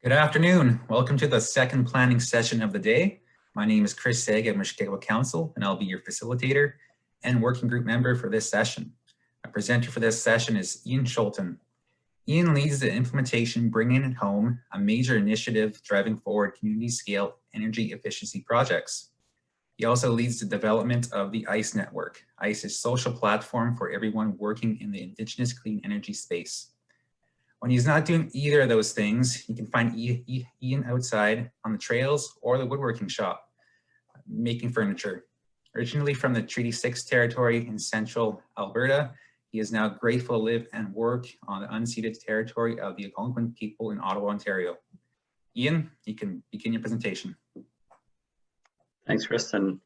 Good afternoon. Welcome to the second planning session of the day. My name is Chris Sag at Mushkegowuk Council, and I'll be your facilitator and working group member for this session. Our presenter for this session is Ian Schulten. Ian leads the implementation Bringing It Home, a major initiative driving forward community-scale energy efficiency projects. He also leads the development of the ICE network. ICE is a social platform for everyone working in the Indigenous clean energy space. When he's not doing either of those things, you can find Ian outside on the trails or the woodworking shop, making furniture. Originally from the Treaty 6 territory in central Alberta, he is now grateful to live and work on the unceded territory of the Algonquin people in Ottawa, Ontario. Ian, you can begin your presentation. Thanks, Chris, and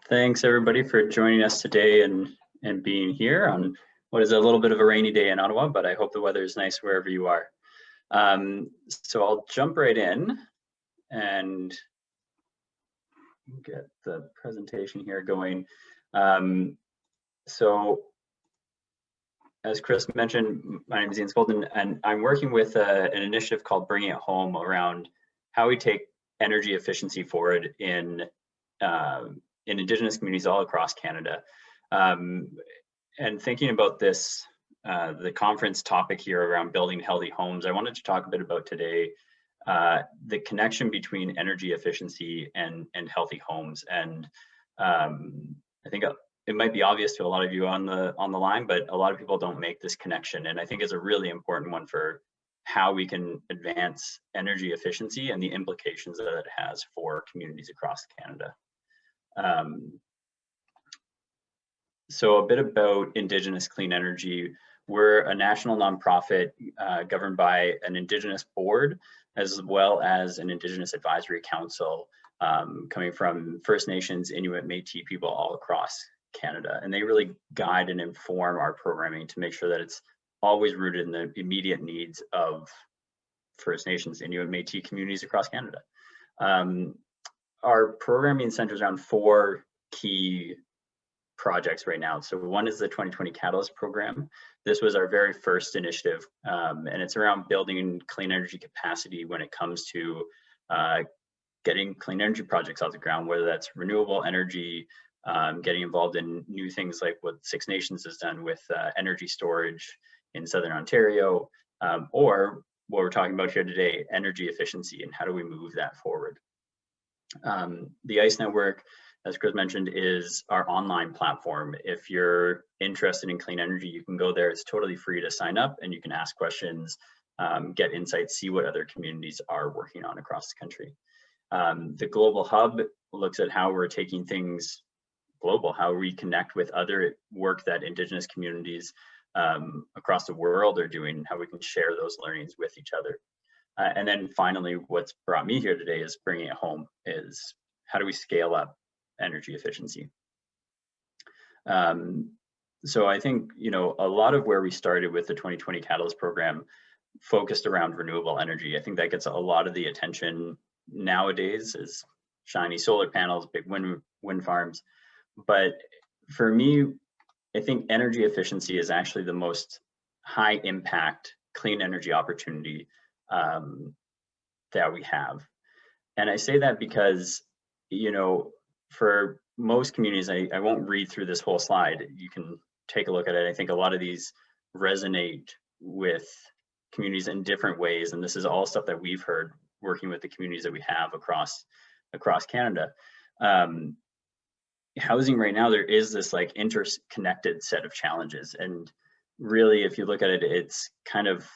thanks everybody for joining us today and being here on what is a little bit of a rainy day in Ottawa, but I hope the weather is nice wherever you are. So I'll jump right in and get the presentation here going. So as Chris mentioned, my name is Ian Schulten, and I'm working with an initiative called Bringing It Home around how we take energy efficiency forward in Indigenous communities all across Canada. And thinking about this, the conference topic here around building healthy homes, I wanted to talk a bit about today the connection between energy efficiency and healthy homes. And I think it might be obvious to a lot of you on the line, but a lot of people don't make this connection. And I think it's a really important one for how we can advance energy efficiency and the implications that it has for communities across Canada. So a bit about Indigenous Clean Energy. We're a national nonprofit governed by an Indigenous board, as well as an Indigenous Advisory Council coming from First Nations, Inuit, Métis people all across Canada. And they really guide and inform our programming to make sure that it's always rooted in the immediate needs of First Nations, Inuit, Métis communities across Canada. Our programming centers around four key projects right now. So one is the 2020 Catalyst program. This was our very first initiative, and it's around building clean energy capacity when it comes to getting clean energy projects off the ground, whether that's renewable energy, getting involved in new things like what Six Nations has done with energy storage in Southern Ontario, or what we're talking about here today, energy efficiency, and how do we move that forward. The ICE network, as Chris mentioned, is our online platform. If you're interested in clean energy, you can go there. It's totally free to sign up, and you can ask questions, get insights, see what other communities are working on across the country. The Global Hub looks at how we're taking things global, how we connect with other work that Indigenous communities across the world are doing, how we can share those learnings with each other. And then finally, what's brought me here today is Bringing It Home, is how do we scale up energy efficiency. So I think, you know, a lot of where we started with the 2020 Catalyst program focused around renewable energy. I think that gets a lot of the attention nowadays, is shiny solar panels, big wind farms. But for me, I think energy efficiency is actually the most high impact clean energy opportunity that we have. And I say that because, you know, for most communities, I won't read through this whole slide. You can take a look at it. I think a lot of these resonate with communities in different ways. And this is all stuff that we've heard working with the communities that we have across Canada. Housing right now, there is this like interconnected set of challenges. And really, if you look at it, it's kind of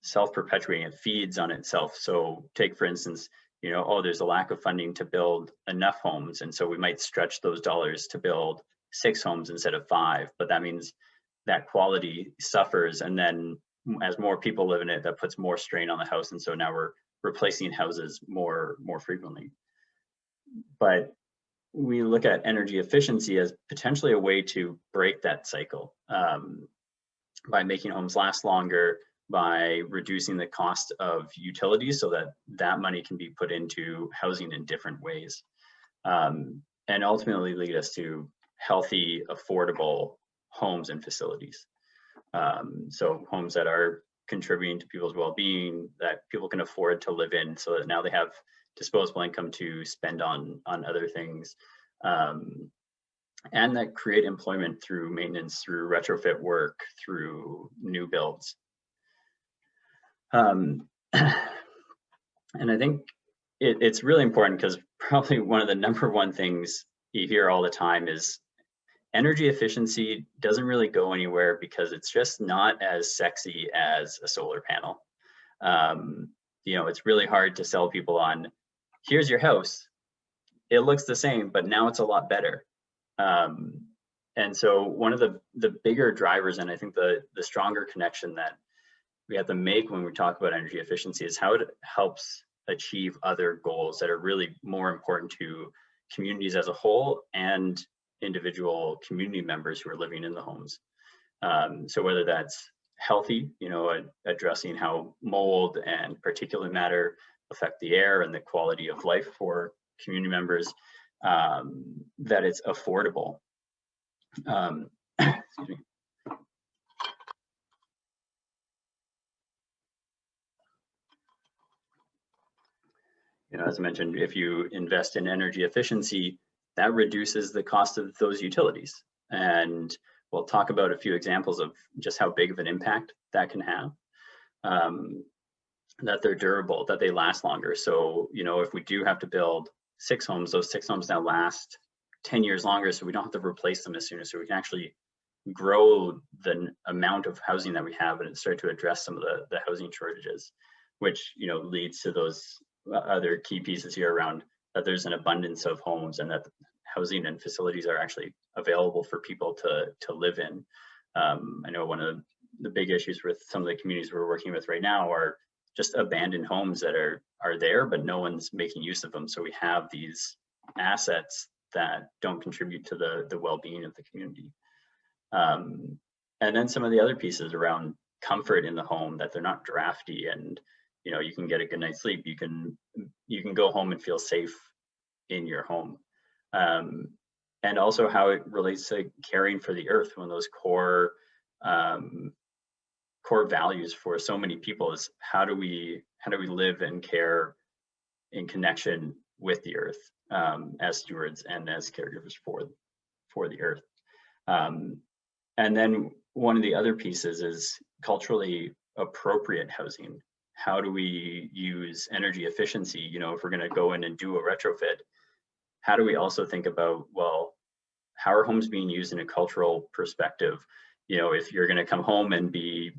self-perpetuating. It feeds on itself. So take, for instance, you know, oh, there's a lack of funding to build enough homes. And so we might stretch those dollars to build 6 homes instead of 5, but that means that quality suffers. And then as more people live in it, that puts more strain on the house. And so now we're replacing houses more frequently. But we look at energy efficiency as potentially a way to break that cycle by making homes last longer, by reducing the cost of utilities so that that money can be put into housing in different ways, and ultimately lead us to healthy, affordable homes and facilities. So homes that are contributing to people's well-being, that people can afford to live in, so that now they have disposable income to spend on other things, and that create employment through maintenance, through retrofit work, through new builds. And I think it's really important, because probably one of the number one things you hear all the time is energy efficiency doesn't really go anywhere because it's just not as sexy as a solar panel. You know, it's really hard to sell people on, here's your house, it looks the same, but now it's a lot better. And so one of the bigger drivers, and I think the stronger connection that we have to make when we talk about energy efficiency, is how it helps achieve other goals that are really more important to communities as a whole and individual community members who are living in the homes. So whether that's healthy, you know, addressing how mold and particulate matter affect the air and the quality of life for community members, that it's affordable. Excuse me. You know, as I mentioned, if you invest in energy efficiency, that reduces the cost of those utilities. And we'll talk about a few examples of just how big of an impact that can have. That they're durable, that they last longer. So, you know, if we do have to build 6 homes, those 6 homes now last 10 years longer, so we don't have to replace them as soon as, so we can actually grow the amount of housing that we have and start to address some of the housing shortages, which, you know, leads to those other key pieces here around that there's an abundance of homes and that housing and facilities are actually available for people to live in. I know one of the big issues with some of the communities we're working with right now are just abandoned homes that are there, but no one's making use of them. So we have these assets that don't contribute to the well-being of the community. And then some of the other pieces around comfort in the home, that they're not drafty, and you know, you can get a good night's sleep. You can go home and feel safe in your home. And also how it relates to caring for the earth, when those core values for so many people is how do we live and care in connection with the earth, as stewards and as caregivers for the earth. And then one of the other pieces is culturally appropriate housing. How do we use energy efficiency? You know, if we're going to go in and do a retrofit, how do we also think about, well, how are homes being used in a cultural perspective? You know, if you're going to come home and be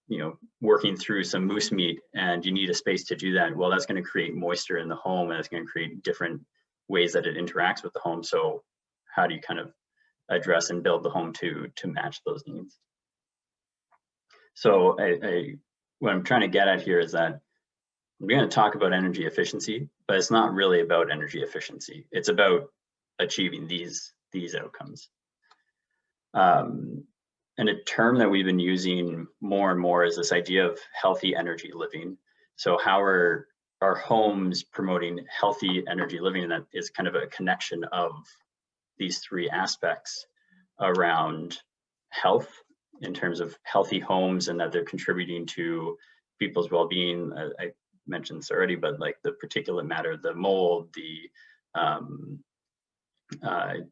you know, working through some moose meat and you need a space to do that, well, that's going to create moisture in the home, and it's going to create different ways that it interacts with the home. So how do you kind of address and build the home to match those needs? So what I'm trying to get at here is that we're going to talk about energy efficiency, but it's not really about energy efficiency. It's about achieving these outcomes. And a term that we've been using more and more is this idea of healthy energy living. So how are our homes promoting healthy energy living? And that is kind of a connection of these 3 aspects around health, in terms of healthy homes and that they're contributing to people's well-being. I mentioned this already, but like the particulate matter, the mold, the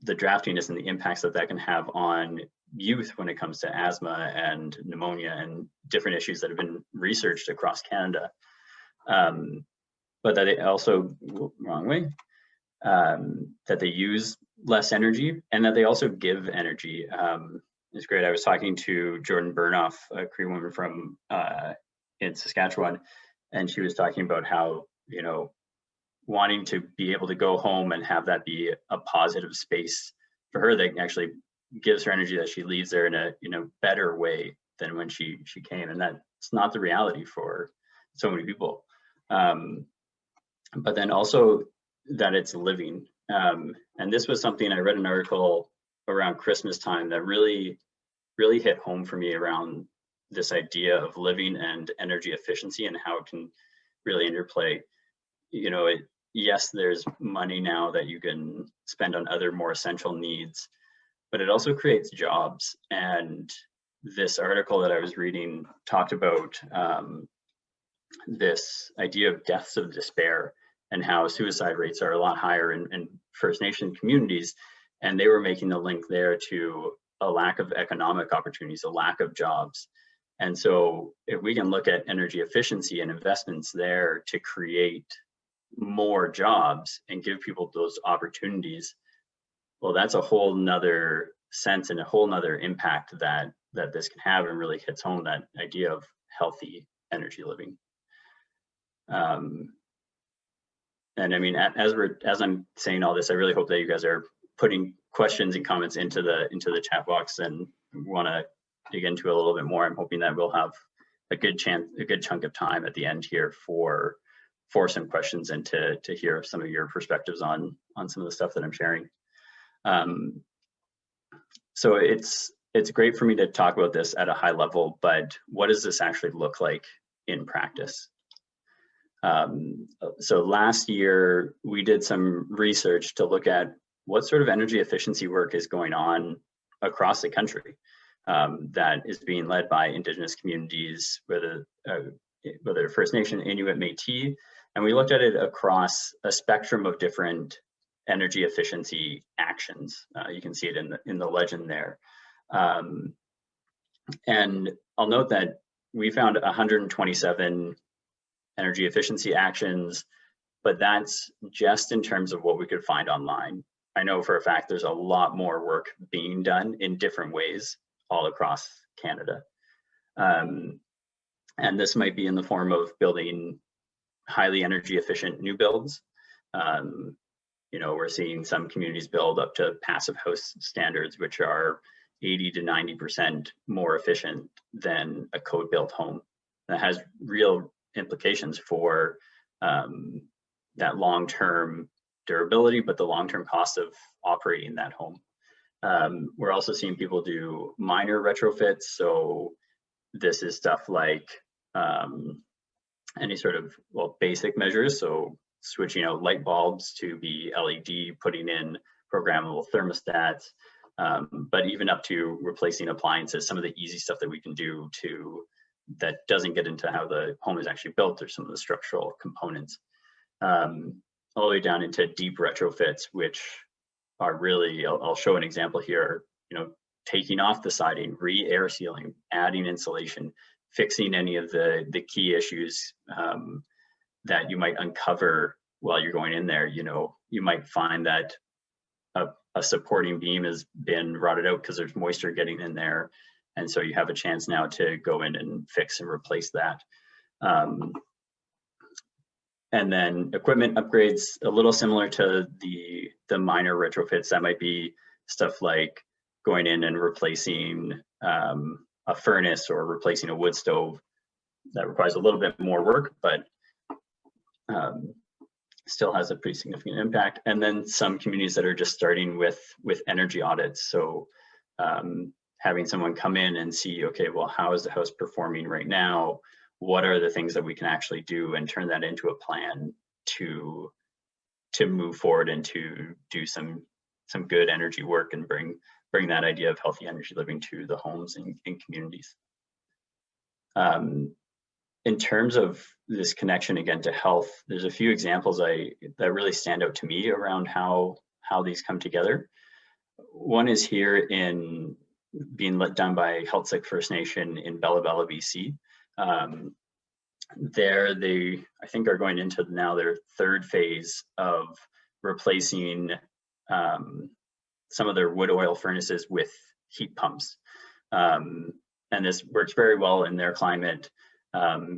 draftiness and the impacts that can have on youth when it comes to asthma and pneumonia and different issues that have been researched across Canada. But that they also, wrong way, that they use less energy and that they also give energy. It's great. I was talking to Jordan Burnoff, a Cree woman from in Saskatchewan, and she was talking about how, you know, wanting to be able to go home and have that be a positive space for her that actually gives her energy, that she leaves there in a better way than when she came, and that's not the reality for so many people. But then also that it's living. And this was something I read an article around Christmas time that really hit home for me around this idea of living and energy efficiency and how it can really interplay. You know, yes, there's money now that you can spend on other more essential needs, but it also creates jobs. And this article that I was reading talked about this idea of deaths of despair and how suicide rates are a lot higher in First Nation communities. And they were making the link there to a lack of economic opportunities, a lack of jobs. And so if we can look at energy efficiency and investments there to create more jobs and give people those opportunities, well, that's a whole nother sense and a whole nother impact that this can have, and really hits home that idea of healthy energy living. And I mean, as I'm saying all this, I really hope that you guys are putting questions and comments into the chat box, and want to dig into a little bit more. I'm hoping that we'll have a good chunk of time at the end here for some questions and to hear some of your perspectives on some of the stuff that I'm sharing. So it's great for me to talk about this at a high level, but what does this actually look like in practice? So last year we did some research to look at what sort of energy efficiency work is going on across the country that is being led by Indigenous communities, whether First Nation, Inuit, Métis, and we looked at it across a spectrum of different energy efficiency actions. You can see it in the legend there. And I'll note that we found 127 energy efficiency actions, but that's just in terms of what we could find online. I know for a fact there's a lot more work being done in different ways all across Canada. And this might be in the form of building highly energy efficient new builds. You know, we're seeing some communities build up to passive house standards, which are 80 to 90% more efficient than a code built home. That has real implications for that long-term durability, but the long-term cost of operating that home. We're also seeing people do minor retrofits. So this is stuff like any sort of, well, basic measures. So switching out light bulbs to be LED, putting in programmable thermostats, but even up to replacing appliances, some of the easy stuff that we can do that doesn't get into how the home is actually built or some of the structural components, all the way down into deep retrofits, which are really, I'll show an example here, you know, taking off the siding, re-air sealing, adding insulation, fixing any of the key issues that you might uncover while you're going in there. You know, you might find that a supporting beam has been rotted out because there's moisture getting in there. And so you have a chance now to go in and fix and replace that. And then equipment upgrades, a little similar to the minor retrofits. That might be stuff like going in and replacing a furnace or replacing a wood stove. That requires a little bit more work, but still has a pretty significant impact. And then some communities that are just starting with energy audits. So having someone come in and see, okay, well, how is the house performing right now? What are the things that we can actually do, and turn that into a plan to move forward and to do some good energy work and bring that idea of healthy energy living to the homes and communities. In terms of this connection again to health, there's a few examples that really stand out to me around how these come together. One is here in being done by Healthsick First Nation in Bella Bella, BC. There they, I think, are going into now their third phase of replacing some of their wood oil furnaces with heat pumps. And this works very well in their climate,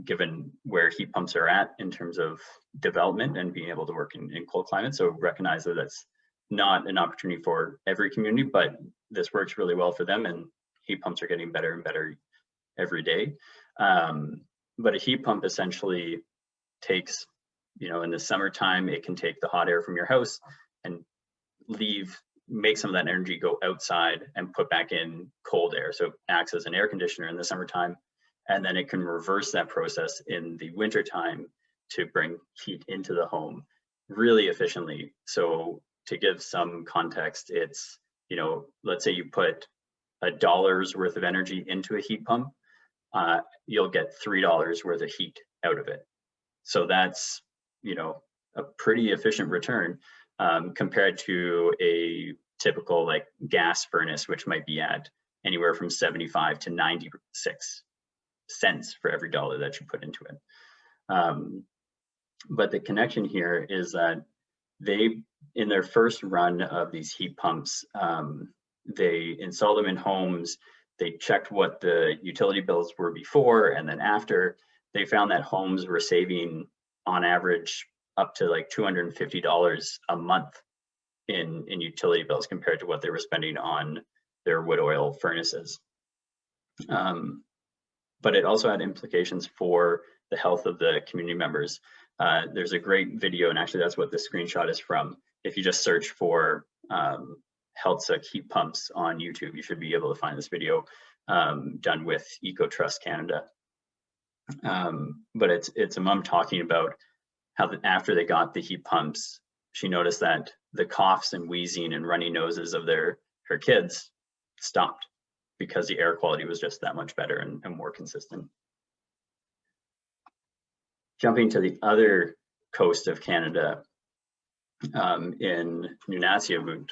given where heat pumps are at in terms of development and being able to work in cold climates. So recognize that that's not an opportunity for every community, but this works really well for them, and heat pumps are getting better and better every day. But a heat pump essentially takes, you know, in the summertime, it can take the hot air from your house and make some of that energy go outside and put back in cold air. So it acts as an air conditioner in the summertime, and then it can reverse that process in the wintertime to bring heat into the home really efficiently. So to give some context, it's, you know, let's say you put $1's worth of energy into a heat pump, you'll get $3 worth of heat out of it. So that's, you know, a pretty efficient return compared to a typical like gas furnace, which might be at anywhere from 75 to 96 cents for every dollar that you put into it. But the connection here is that they, in their first run of these heat pumps, they installed them in homes. They checked what the utility bills were before and then after. They found that homes were saving on average up to like $250 a month in utility bills compared to what they were spending on their wood oil furnaces. But it also had implications for the health of the community members. There's a great video, and actually that's what this screenshot is from. If you just search for Healthsuck heat pumps on YouTube, you should be able to find this video done with EcoTrust Canada. But it's a mom talking about how after they got the heat pumps, she noticed that the coughs and wheezing and runny noses of her kids stopped because the air quality was just that much better and more consistent. Jumping to the other coast of Canada, in Nunavut,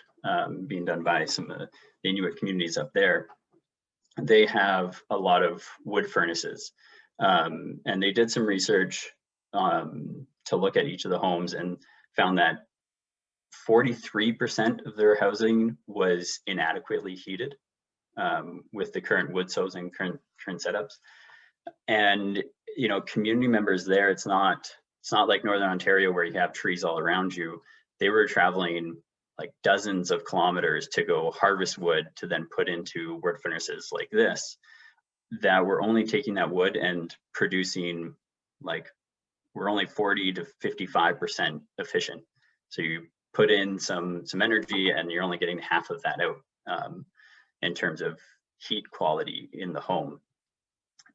being done by some of the Inuit communities up there, they have a lot of wood furnaces. And they did some research to look at each of the homes and found that 43% of their housing was inadequately heated with the current wood stoves and current setups. And you know, community members there, it's not like Northern Ontario where you have trees all around you. They were traveling like dozens of kilometers to go harvest wood to then put into wood furnaces like this, that were only taking that wood and producing, like, we're only 40 to 55% efficient. So you put in some energy and you're only getting half of that out in terms of heat quality in the home.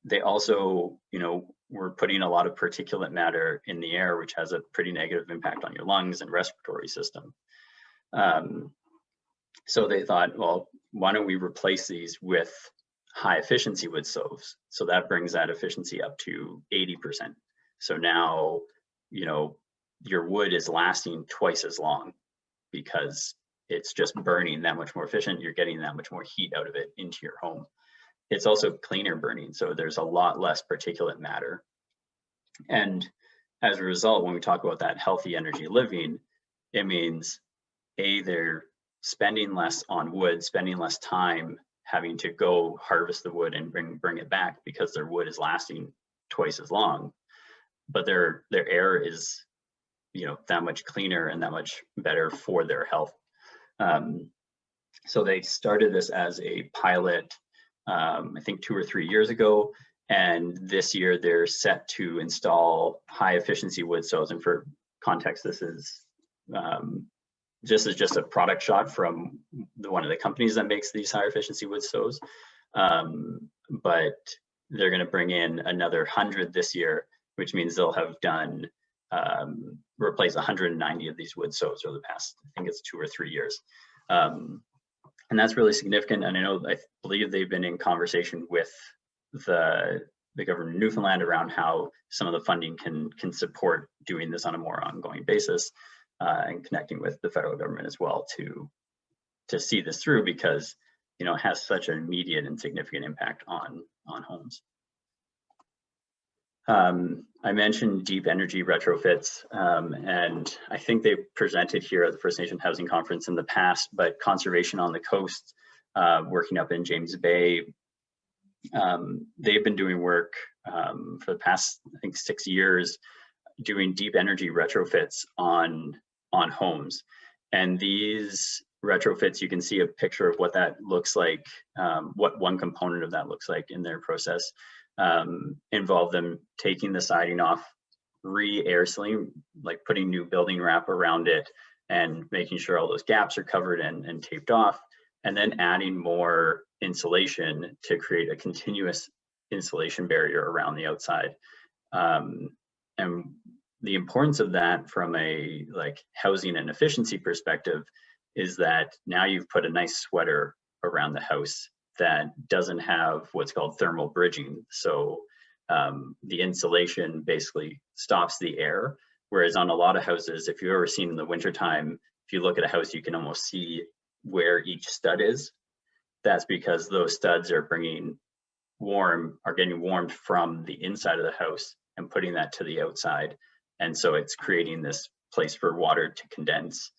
They also, you know, were putting a lot of particulate matter in the air, which has a pretty negative impact on your lungs and respiratory system. So they thought, well, why don't we replace these with high efficiency wood stoves? So that brings that efficiency up to 80%. So now, you know, your wood is lasting twice as long because it's just burning that much more efficient. You're getting that much more heat out of it into your home. It's also cleaner burning, so there's a lot less particulate matter. And as a result, when we talk about that healthy energy living, it means they're spending less on wood, spending less time having to go harvest the wood and bring it back because their wood is lasting twice as long. But their air is, you know, that much cleaner and that much better for their health. So they started this as a pilot, I think 2 or 3 years ago, and this year they're set to install high efficiency wood stoves. And for context, this is just a product shot from one of the companies that makes these high efficiency wood stoves. But they're going to bring in another 100 this year, which means they'll have done replace 190 of these wood stoves over the past, I think it's 2 or 3 years. And that's really significant. And I believe they've been in conversation with the government of Newfoundland around how some of the funding can support doing this on a more ongoing basis, and connecting with the federal government as well to see this through, because, you know, it has such an immediate and significant impact on homes. I mentioned deep energy retrofits, and I think they presented here at the First Nation Housing Conference in the past, but Conservation on the Coast, working up in James Bay, they've been doing work for the past, I think, 6 years, doing deep energy retrofits on homes. And these retrofits, you can see a picture of what that looks like, what one component of that looks like in their process. Involve them taking the siding off, re-air sealing, like putting new building wrap around it and making sure all those gaps are covered and taped off, and then adding more insulation to create a continuous insulation barrier around the outside. And the importance of that from a housing and efficiency perspective is that now you've put a nice sweater around the house that doesn't have what's called thermal bridging. So the insulation basically stops the air. Whereas on a lot of houses, if you've ever seen in the wintertime, if you look at a house, you can almost see where each stud is. That's because those studs are getting warmed from the inside of the house and putting that to the outside. And so it's creating this place for water to condense.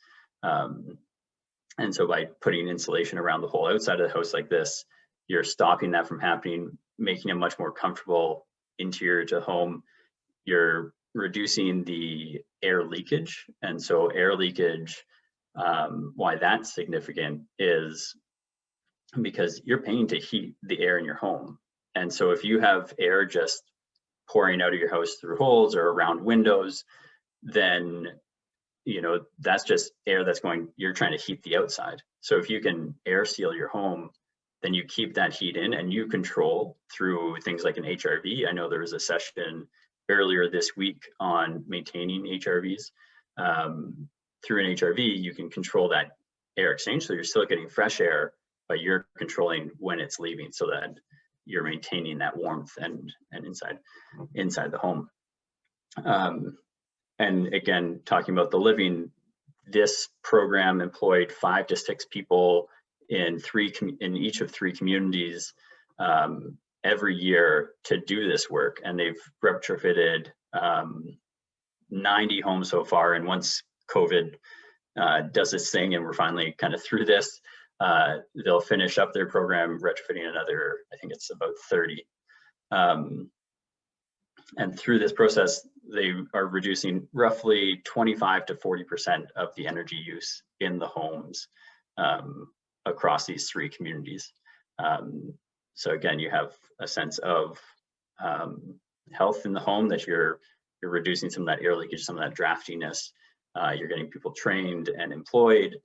And so by putting insulation around the whole outside of the house like this, you're stopping that from happening, making a much more comfortable interior to the home. You're reducing the air leakage. And so air leakage, why that's significant is because you're paying to heat the air in your home. And so if you have air just pouring out of your house through holes or around windows, then that's just air that's you're trying to heat the outside. So if you can air seal your home, then you keep that heat in and you control through things like an HRV. I know there was a session earlier this week on maintaining HRVs. Through an HRV, you can control that air exchange. So you're still getting fresh air, but you're controlling when it's leaving so that you're maintaining that warmth and inside the home. And again, talking about the living, this program employed 5 to 6 people in each of 3 communities every year to do this work. And they've retrofitted 90 homes so far. And once COVID does its thing and we're finally kind of through this, they'll finish up their program retrofitting another, I think it's about 30. And through this process, they are reducing roughly 25 to 40% of the energy use in the homes across these 3 communities. So again, you have a sense of health in the home, that you're reducing some of that air leakage, some of that draftiness. You're getting people trained and employed,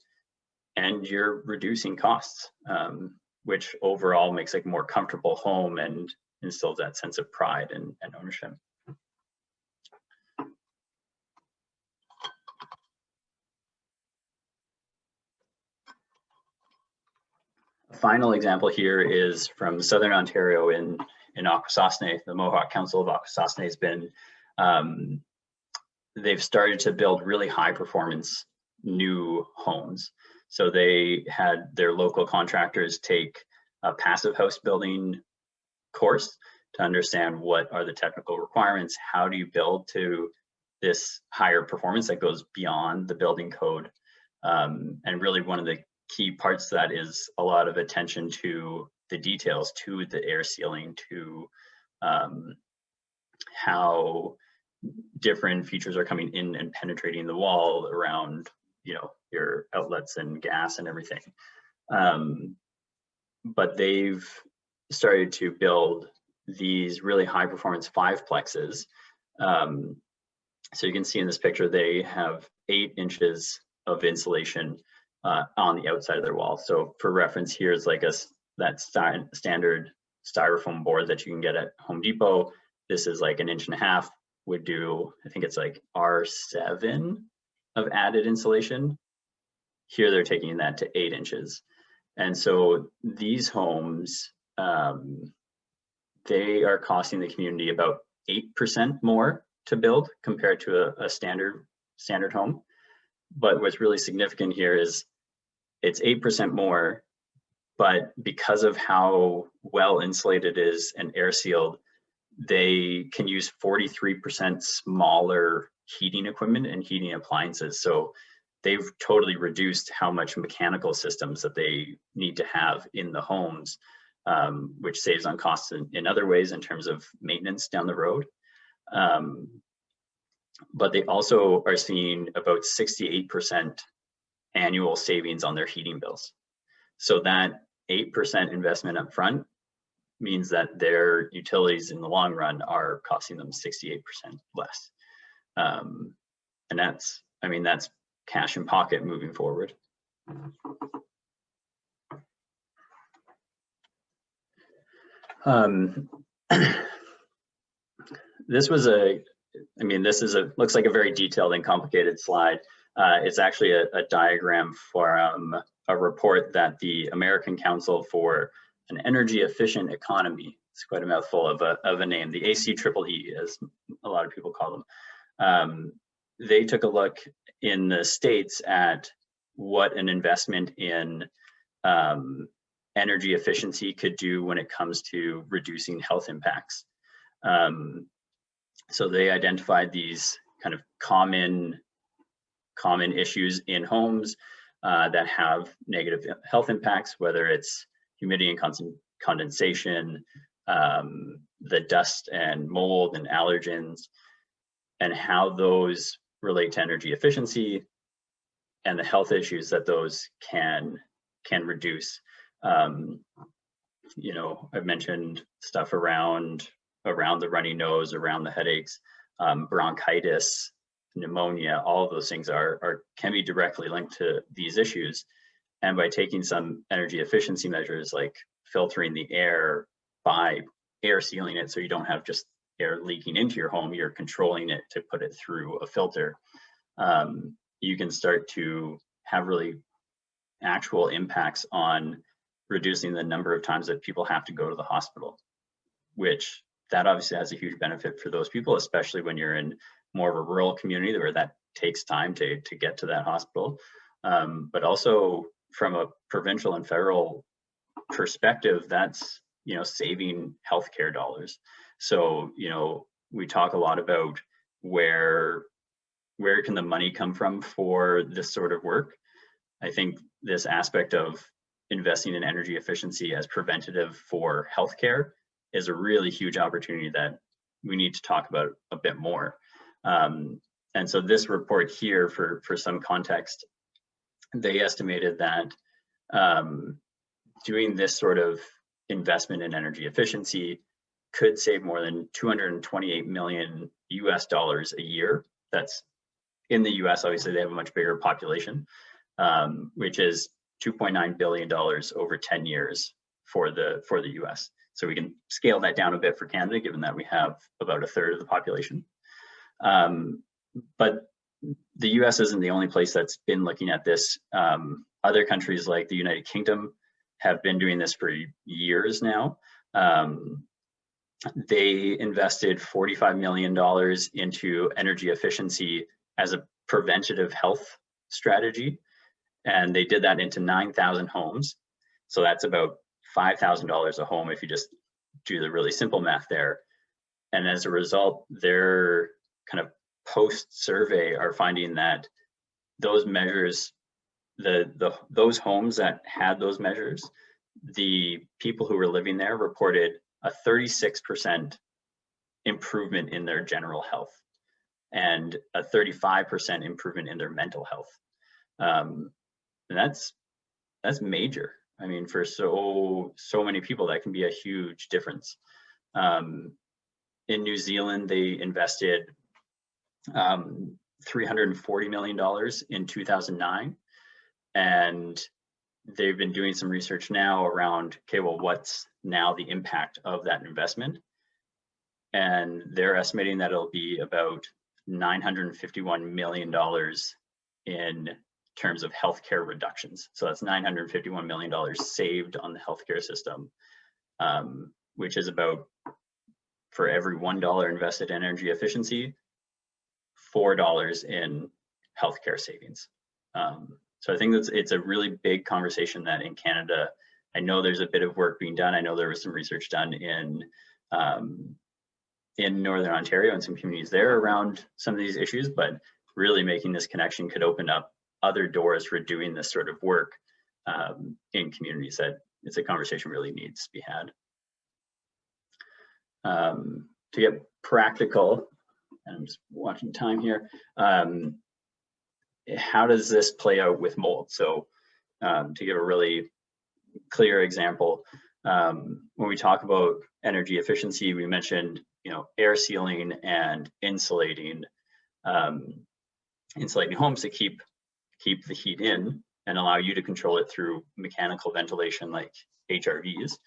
and you're reducing costs, which overall makes like a more comfortable home and instills that sense of pride and ownership. A final example here is from Southern Ontario in Akwesasne. The Mohawk Council of Akwesasne has been, they've started to build really high performance new homes. So they had their local contractors take a passive house building course to understand what are the technical requirements, how do you build to this higher performance that goes beyond the building code. And really one of the key parts to that is a lot of attention to the details, to the air sealing, to how different features are coming in and penetrating the wall around, your outlets and gas and everything. But they've started to build these really high performance 5-plexes. So you can see in this picture, they have 8 inches of insulation on the outside of their wall. So for reference, here's like that standard styrofoam board that you can get at Home Depot. This is like 1.5 inches, would do, I think it's like R7 of added insulation. Here they're taking that to 8 inches. And so these homes, they are costing the community about 8% more to build compared to a standard home. But what's really significant here is it's 8% more, but because of how well insulated it is and air sealed, they can use 43% smaller heating equipment and heating appliances. So they've totally reduced how much mechanical systems that they need to have in the homes, which saves on costs in other ways in terms of maintenance down the road. But they also are seeing about 68% annual savings on their heating bills. So that 8% investment up front means that their utilities in the long run are costing them 68% less. And that's cash in pocket moving forward. This looks like a very detailed and complicated slide. It's actually a diagram from a report that the American Council for an energy efficient economy. It's quite a mouthful of a name, the ACEEE, as a lot of people call them. They took a look in the States at what an investment in energy efficiency could do when it comes to reducing health impacts. So they identified these kind of common issues in homes that have negative health impacts, whether it's humidity and condensation, the dust and mold and allergens, and how those relate to energy efficiency and the health issues that those can reduce. You know, I've mentioned stuff around the runny nose, around the headaches, bronchitis, pneumonia. All of those things can be directly linked to these issues. And by taking some energy efficiency measures like filtering the air by air sealing it so you don't have just air leaking into your home, you're controlling it to put it through a filter. You can start to have really actual impacts on reducing the number of times that people have to go to the hospital, which that obviously has a huge benefit for those people, especially when you're in more of a rural community where that takes time to get to that hospital. But also from a provincial and federal perspective, that's, you know, saving healthcare dollars. So, you know, we talk a lot about where can the money come from for this sort of work. I think this aspect of investing in energy efficiency as preventative for healthcare is a really huge opportunity that we need to talk about a bit more. And so this report here, for some context, they estimated that doing this sort of investment in energy efficiency could save more than $228 million a year. That's in the US. Obviously, they have a much bigger population, which is $2.9 billion over 10 years for the US. So we can scale that down a bit for Canada, given that we have about a third of the population. But the US isn't the only place that's been looking at this. Other countries like the United Kingdom have been doing this for years now. They invested $45 million into energy efficiency as a preventative health strategy. And they did that into 9,000 homes. So that's about $5,000 a home if you just do the really simple math there. And as a result, their kind of post-survey are finding that those measures, those homes that had those measures, the people who were living there reported a 36% improvement in their general health and a 35% improvement in their mental health. And that's major. I mean, for so many people, that can be a huge difference. In New Zealand, they invested $340 million in 2009. And they've been doing some research now around, okay, well, what's now the impact of that investment? And they're estimating that it'll be about $951 million in terms of healthcare reductions. So that's $951 million saved on the healthcare system, which is about, for every $1 invested in energy efficiency, $4 in healthcare savings. So I think it's a really big conversation that in Canada, I know there's a bit of work being done. I know there was some research done in Northern Ontario and some communities there around some of these issues, but really making this connection could open up other doors for doing this sort of work in communities. That it's a conversation really needs to be had. To get practical, and I'm just watching time here, how does this play out with mold? So to give a really clear example, when we talk about energy efficiency, we mentioned, you know, air sealing and insulating homes to keep the heat in and allow you to control it through mechanical ventilation like HRVs.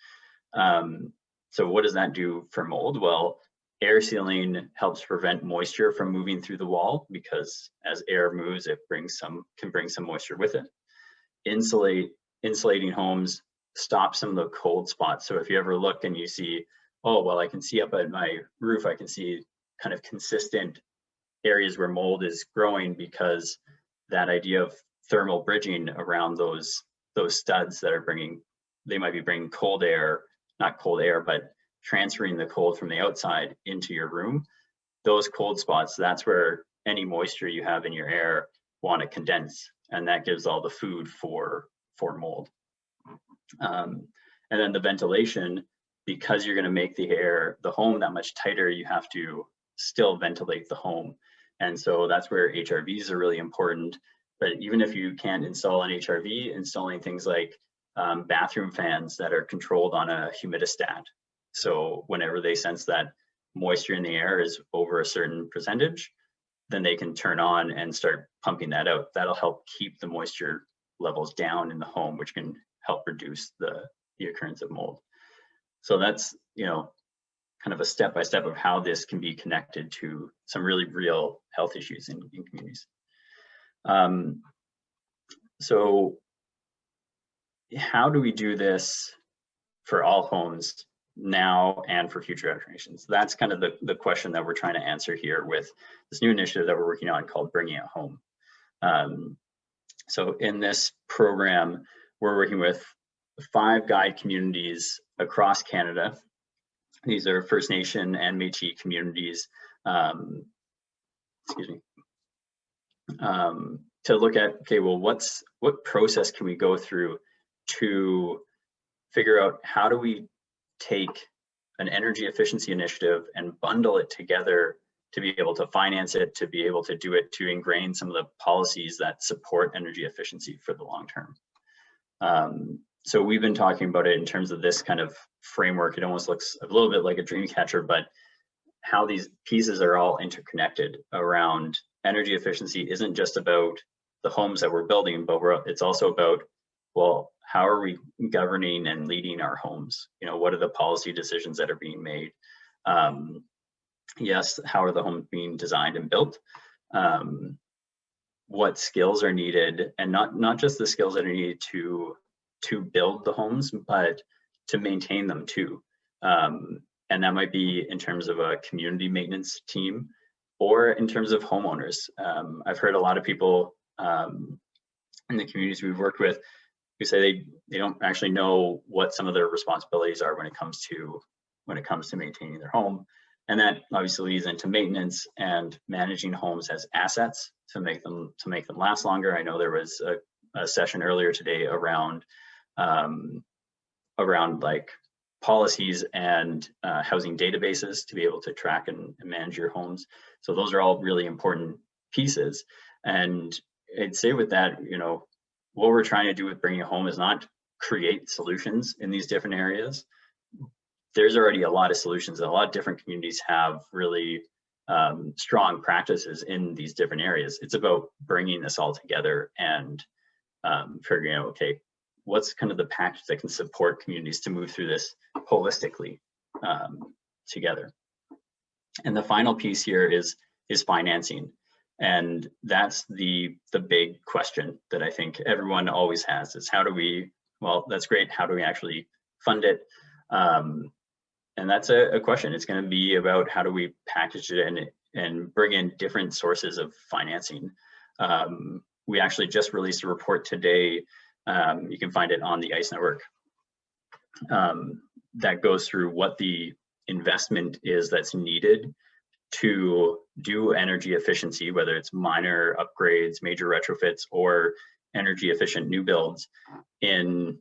So what does that do for mold? Well, air sealing helps prevent moisture from moving through the wall, because as air moves, it can bring some moisture with it. Insulating homes stop some of the cold spots. So if you ever look and you see, oh, well, I can see up at my roof, I can see kind of consistent areas where mold is growing, because that idea of thermal bridging around those studs that are they might be bringing cold air, not cold air, but transferring the cold from the outside into your room. Those cold spots, that's where any moisture you have in your air want to condense, and that gives all the food for mold. And then the ventilation, because you're going to make the home that much tighter, you have to still ventilate the home. And so that's where HRVs are really important. But even if you can't install an HRV, installing things like bathroom fans that are controlled on a humidistat. So whenever they sense that moisture in the air is over a certain percentage, then they can turn on and start pumping that out. That'll help keep the moisture levels down in the home, which can help reduce the occurrence of mold. So that's, kind of a step-by-step of how this can be connected to some really real health issues in communities. So how do we do this for all homes now and for future generations? That's kind of the question that we're trying to answer here with this new initiative that we're working on called Bringing It Home. So in this program, we're working with 5 guide communities across Canada. These are First Nation and Métis communities, to look at, okay, well, what process can we go through to figure out how do we take an energy efficiency initiative and bundle it together to be able to finance it, to be able to do it, to ingrain some of the policies that support energy efficiency for the long term. So we've been talking about it in terms of this kind of framework. It almost looks a little bit like a dream catcher, but how these pieces are all interconnected around energy efficiency isn't just about the homes that we're building, but it's also about, well, how are we governing and leading our homes? What are the policy decisions that are being made? Yes, how are the homes being designed and built? What skills are needed, and not just the skills that are needed to build the homes, but to maintain them too. And that might be in terms of a community maintenance team or in terms of homeowners. I've heard a lot of people in the communities we've worked with who say they don't actually know what some of their responsibilities are when it comes to maintaining their home. And that obviously leads into maintenance and managing homes as assets to make them last longer. I know there was a session earlier today around like policies and housing databases to be able to track and manage your homes. So those are all really important pieces. And I'd say with that, what we're trying to do with Bringing It Home is not create solutions in these different areas. There's already a lot of solutions, and a lot of different communities have really strong practices in these different areas. It's about bringing this all together and figuring out, okay, what's kind of the package that can support communities to move through this holistically together. And the final piece here is financing. And that's the big question that I think everyone always has, is how do we, well, that's great, how do we actually fund it? And that's a question. It's going to be about how do we package it and bring in different sources of financing. We actually just released a report today. You can find it on the ICE network, that goes through what the investment is that's needed to do energy efficiency, whether it's minor upgrades, major retrofits, or energy efficient new builds in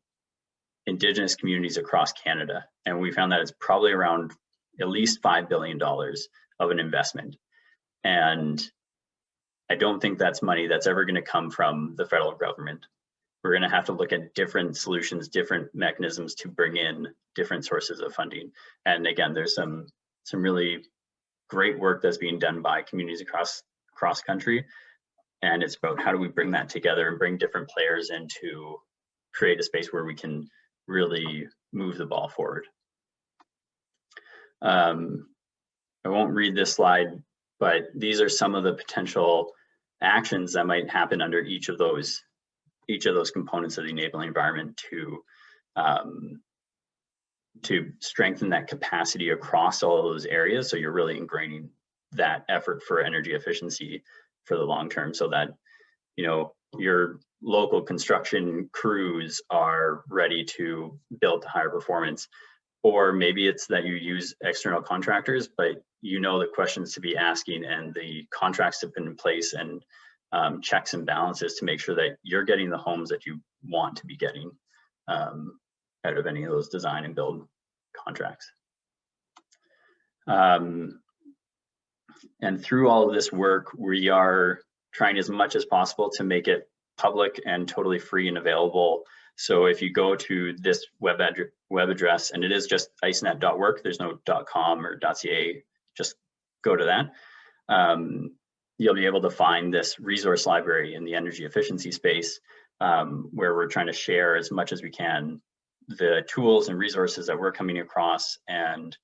Indigenous communities across Canada. And we found that it's probably around at least $5 billion of an investment. And I don't think that's money that's ever going to come from the federal government. We're going to have to look at different solutions, different mechanisms to bring in different sources of funding. And again, there's some really great work that's being done by communities across country. And it's about how do we bring that together and bring different players in to create a space where we can really move the ball forward. I won't read this slide, but these are some of the potential actions that might happen under each of those components of the enabling environment to to strengthen that capacity across all of those areas. So you're really ingraining that effort for energy efficiency for the long term, so that, you know, your local construction crews are ready to build to higher performance. Or maybe it's that you use external contractors, but you know the questions to be asking and the contracts have been in place, and checks and balances to make sure that you're getting the homes that you want to be getting out of any of those design and build contracts. And through all of this work, we are trying as much as possible to make it public and totally free and available. So if you go to this web address, and it is just icenet.work, there's no .com or .ca, just go to that. You'll be able to find this resource library in the energy efficiency space, where we're trying to share as much as we can the tools and resources that we're coming across, and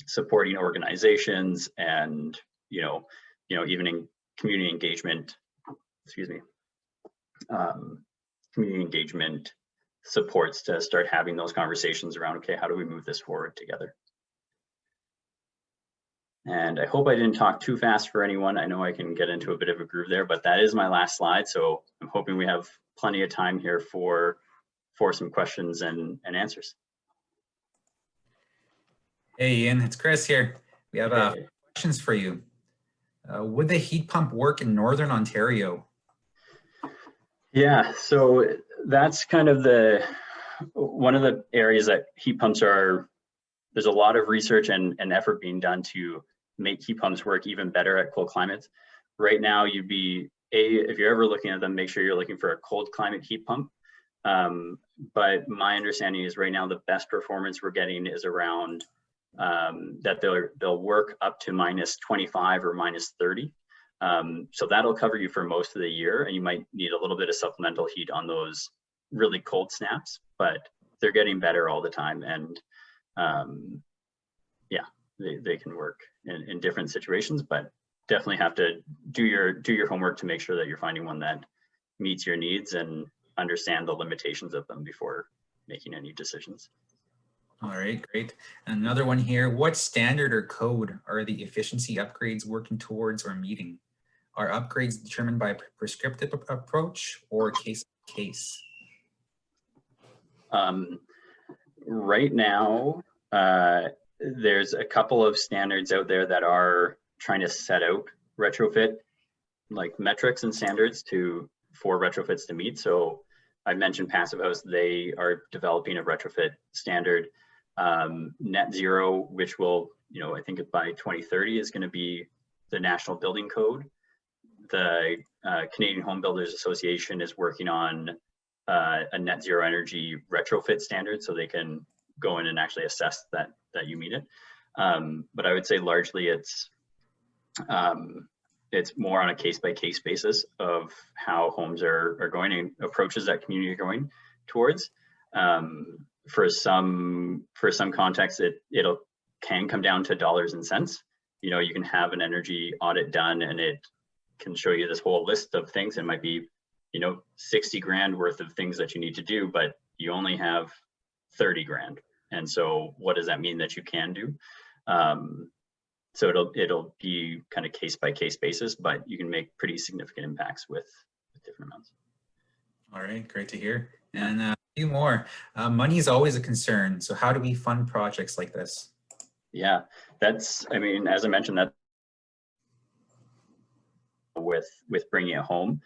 supporting organizations, and even in community engagement, community engagement supports to start having those conversations around, okay, how do we move this forward together? And I hope I didn't talk too fast for anyone. I know I can get into a bit of a groove there, but that is my last slide. So I'm hoping we have plenty of time here for some questions and answers. Hey, Ian, it's Chris here. We have questions for you. Would the heat pump work in Northern Ontario? Yeah, so that's kind of one of the areas that heat pumps are. There's a lot of research and effort being done to make heat pumps work even better at cold climates. Right now, if you're ever looking at them, make sure you're looking for a cold climate heat pump. But my understanding is right now the best performance we're getting is around that they'll work up to -25 or -30. So that'll cover you for most of the year, and you might need a little bit of supplemental heat on those really cold snaps, but they're getting better all the time. And yeah, they can work in different situations, but definitely have to do your homework to make sure that you're finding one that meets your needs and understand the limitations of them before making any decisions. All right, great. And another one here, what standard or code are the efficiency upgrades working towards or meeting? Are upgrades determined by a prescriptive approach or case by case? Right now, there's a couple of standards out there that are trying to set out retrofit like metrics and standards for retrofits to meet. So I mentioned Passive House, they are developing a retrofit standard. Net zero, which will, I think by 2030 is going to be the national building code. The Canadian Home Builders Association is working on a net zero energy retrofit standard, so they can go in and actually assess that you meet it. But I would say largely it's more on a case-by-case basis of how homes are going and approaches that community are going towards. For some contexts, it can come down to dollars and cents. You can have an energy audit done and it can show you this whole list of things. It might be 60 grand worth of things that you need to do, but you only have 30 grand. And so what does that mean that you can do? So it'll be kind of case by case basis, but you can make pretty significant impacts with different amounts. All right, great to hear. And a few more. Money is always a concern. So how do we fund projects like this? Yeah, as I mentioned, that with bringing it home.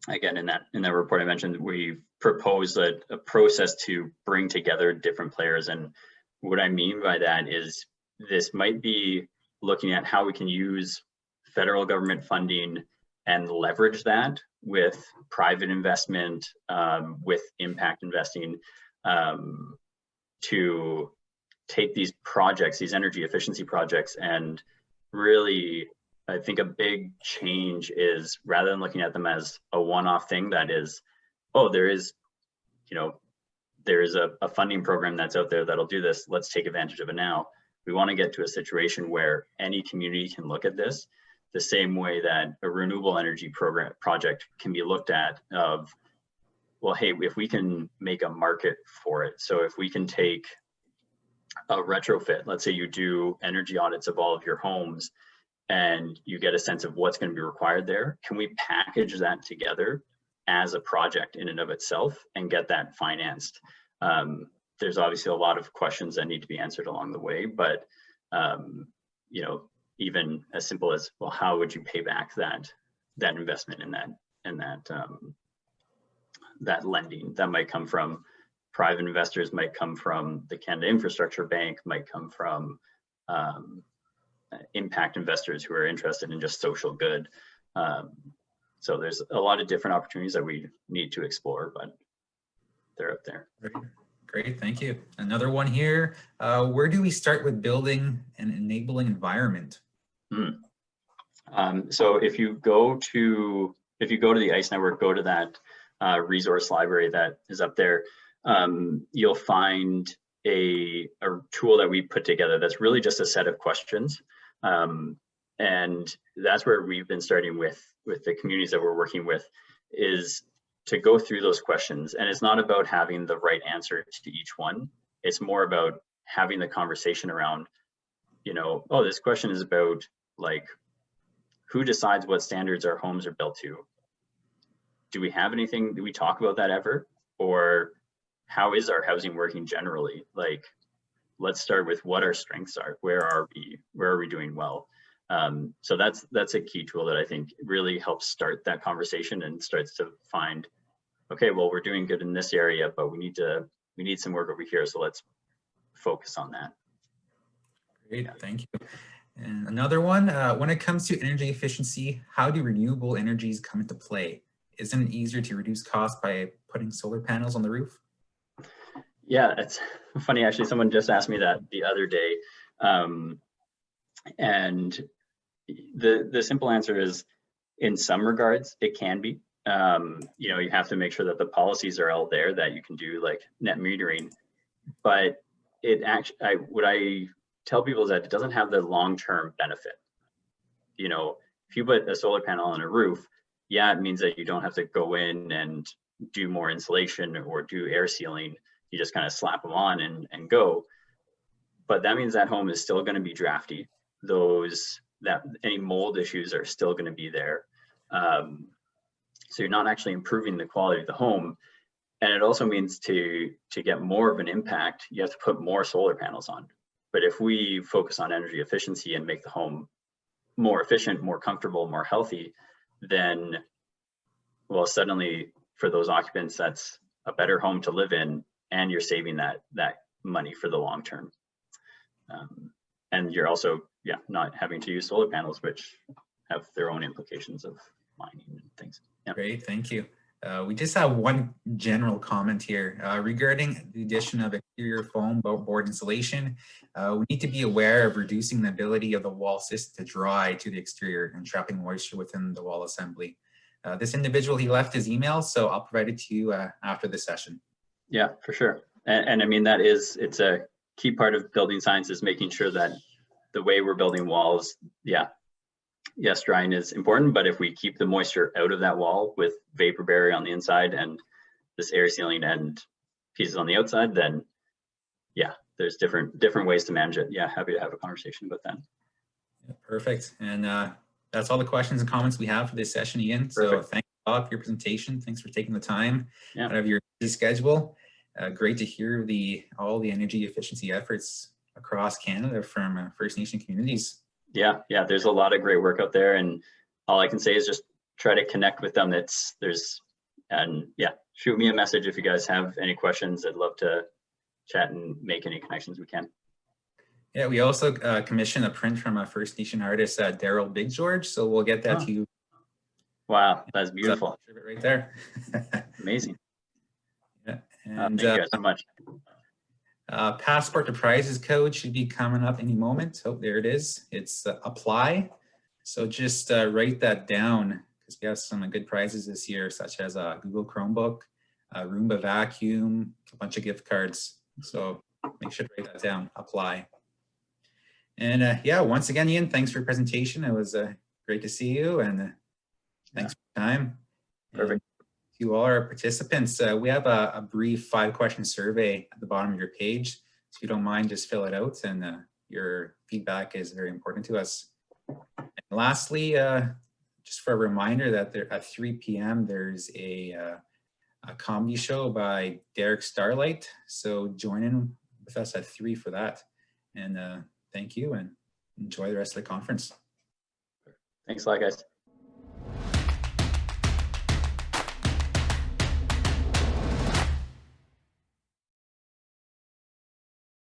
Again, in that report I mentioned, we've proposed a process to bring together different players. And what I mean by that is this might be looking at how we can use federal government funding and leverage that with private investment, with impact investing, to take these projects, these energy efficiency projects, and really, I think a big change is rather than looking at them as a one-off thing that is, there is a funding program that's out there that'll do this, let's take advantage of it now. We want to get to a situation where any community can look at this the same way that a renewable energy project can be looked at of, well, hey, if we can make a market for it, so if we can take a retrofit, let's say you do energy audits of all of your homes and you get a sense of what's going to be required there, can we package that together as a project in and of itself and get that financed? There's obviously a lot of questions that need to be answered along the way, but you know, even as simple as, well, how would you pay back that investment in that lending? That might come from private investors, might come from the Canada Infrastructure Bank, might come from impact investors who are interested in just social good. So there's a lot of different opportunities that we need to explore, but they're up there. Great, thank you. Another one here. Where do we start with building an enabling environment? So if you go to the ICE network, go to that resource library that is up there, you'll find a tool that we put together that's really just a set of questions. And that's where we've been starting with the communities that we're working with, is to go through those questions. And it's not about having the right answer to each one. It's more about having the conversation around, you know, oh, this question is about, like, who decides what standards our homes are built to? Do we have anything, do we talk about that ever? Or how is our housing working generally? Like, let's start with what our strengths are. Where are we doing well? So that's a key tool that I think really helps start that conversation and starts to find, okay, well, we're doing good in this area, but we need some work over here. So let's focus on that. Great, thank you. And another one, when it comes to energy efficiency, how do renewable energies come into play? Isn't it easier to reduce costs by putting solar panels on the roof? Yeah, it's funny, actually, someone just asked me that the other day. And the simple answer is, in some regards, it can be. You know, you have to make sure that the policies are all there, that you can do like net metering. But it actually, what I tell people is that it doesn't have the long-term benefit. You know, if you put a solar panel on a roof, yeah, it means that you don't have to go in and do more insulation or do air sealing. You just kind of slap them on and go. But that means that home is still going to be drafty. Any mold issues are still going to be there. So you're not actually improving the quality of the home. And it also means to get more of an impact, you have to put more solar panels on. But if we focus on energy efficiency and make the home more efficient, more comfortable, more healthy, then, well, suddenly for those occupants, that's a better home to live in, and you're saving that money for the long term. And you're also, yeah, not having to use solar panels, which have their own implications of mining and things. Yeah. Great, thank you. We just have one general comment here regarding the addition of exterior foam board insulation. We need to be aware of reducing the ability of the wall system to dry to the exterior and trapping moisture within the wall assembly. This individual, he left his email, so I'll provide it to you after the session. Yeah, for sure. And I mean, it's a key part of building science, is making sure that the way we're building walls, yeah, yes, drying is important, but if we keep the moisture out of that wall with vapor barrier on the inside and this air sealing and pieces on the outside, then yeah, there's different ways to manage it. Yeah, happy to have a conversation about that. Yeah, perfect. And that's all the questions and comments we have for this session, Ian. Perfect. So thanks, Bob, for your presentation. Thanks for taking the time out Yeah. of your busy schedule. Great to hear all the energy efficiency efforts across Canada from First Nation communities. Yeah, there's a lot of great work out there, and all I can say is just try to connect with them. And yeah, shoot me a message if you guys have any questions. I'd love to chat and make any connections we can. Yeah, we also commissioned a print from a First Nation artist, Daryl Big George, so we'll get that to you. Wow, that's beautiful. Right there. Amazing. Yeah, and thank you guys so much. Passport to prizes code should be coming up any moment. Oh, there it is. It's apply. So just write that down, because we have some good prizes this year, such as a Google Chromebook, a Roomba vacuum, a bunch of gift cards. So make sure to write that down, apply. And yeah, once again, Ian, thanks for your presentation. It was great to see you, and thanks for your time. Perfect. To all our participants, we have a brief 5-question survey at the bottom of your page. So if you don't mind, just fill it out, and your feedback is very important to us. And lastly, just for a reminder that at 3 p.m. there's a comedy show by Derek Starlight. So join in with us at 3 for that. And thank you, and enjoy the rest of the conference. Thanks a lot, guys.